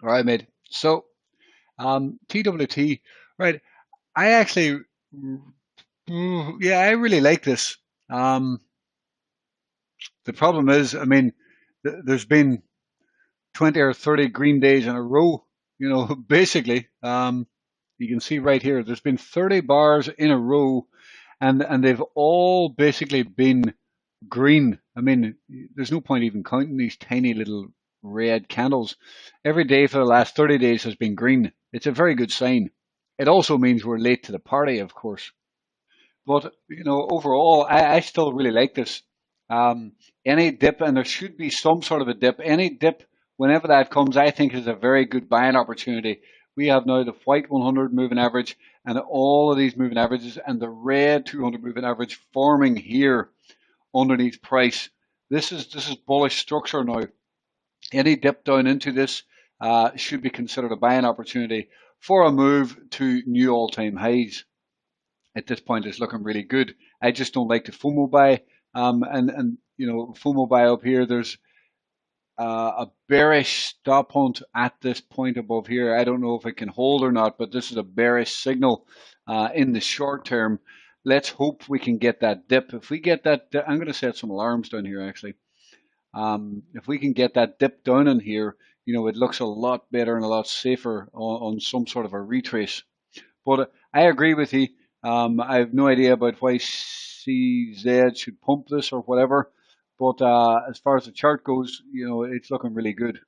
All right, mate. So, TWT, right? I actually, yeah, I really like this. Um, the problem is, I mean, there's been 20 or 30 green days in a row, basically. You can see right here, there's been 30 bars in a row, and they've all basically been green. I mean, there's no point even counting these tiny little red candles. Every day for the last 30 days has been green. It's a very good sign. It also means we're late to the party, of course. But, overall, I still really like this. Um, any dip, and there should be some sort of a dip, any dip, whenever that comes, I think is a very good buying opportunity. We have now the white 100 moving average and all of these moving averages and the red 200 moving average forming here underneath price. This is bullish structure now. Any dip down into this should be considered a buying opportunity for a move to new all-time highs. At this point, it's looking really good. I just don't like the FOMO buy. And FOMO buy up here. There's a bearish stop hunt at this point above here. I don't know if it can hold or not, but this is a bearish signal in the short term. Let's hope we can get that dip. If we get that, I'm going to set some alarms down here actually. If we can get that dip down in here, it looks a lot better and a lot safer on some sort of a retrace. But I agree with you. I have no idea about why CZ should pump this or whatever. But as far as the chart goes, it's looking really good.